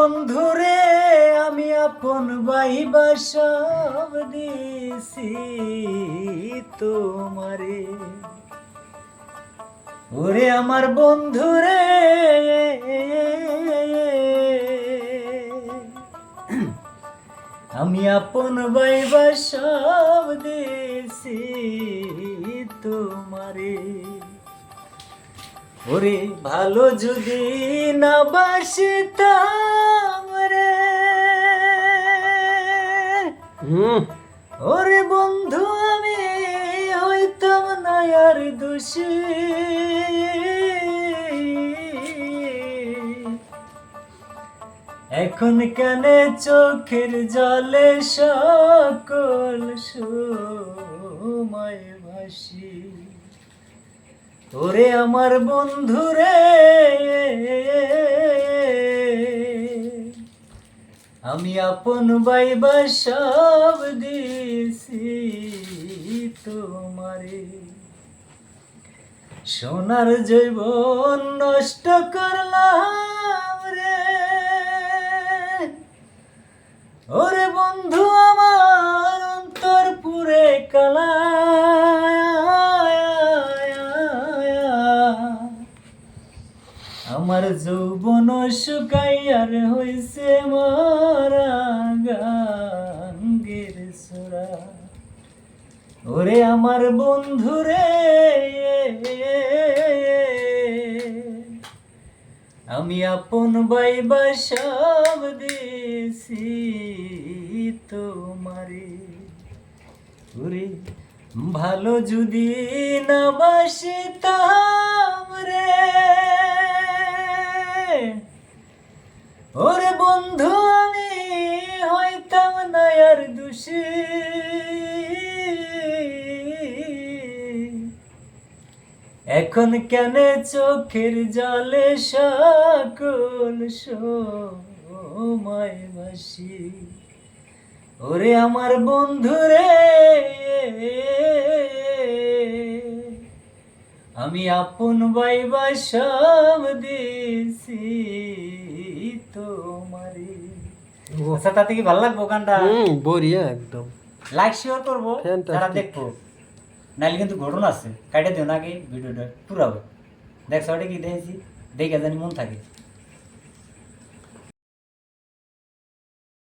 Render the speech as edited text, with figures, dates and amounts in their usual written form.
বন্ধুরে আমি আপন ভাইবা সব দিছি তোমারে। ওরে আমার বন্ধুরে আমি আপন ভাইবা সব দিছি তোমারে। ওরে ভালো যদি না বাসিতাম রে, ওরে বন্ধু আমি হইতাম না আর দোষী। এখন কেন চোখের জলে সকল সময় ভাসি। ওরে আমার বন্ধুরে আমি আপন ভাইবা সব দিছি তোমারে। সোনার জীবন নষ্ট করলাম রে, ওরে বন্ধু আমার অন্তর পুরে কালা। আমার যৌবন শুকাইয়ার হইছে মরা গাঙ্গের সুরা। ওরে আমার বন্ধুরে আমি আপন ভাইবা সব দিছি তোমারে। ওরে ভালো যদি না বাসিতাম রে, ওরে বন্ধু আমি হইতাম না আর দোষী। এখন কেন চোখের জলে সকল সময় ভাসি। ওরে আমার বন্ধুরে আমি আপন ভাইবা সব দিছি তোমারে। আচ্ছা, তাতে কি ভালো লাগবো গানটা? বরিয়া একদম। লাইক শেয়ার করবো যারা দেখবো, নাইলে কিন্তু ঘটনা আছে, কাটে দিও না আগে ভিডিওটা পুরাবে। দেখছো ওটা কি দেখেছি, দেখে জানি মন থাকে।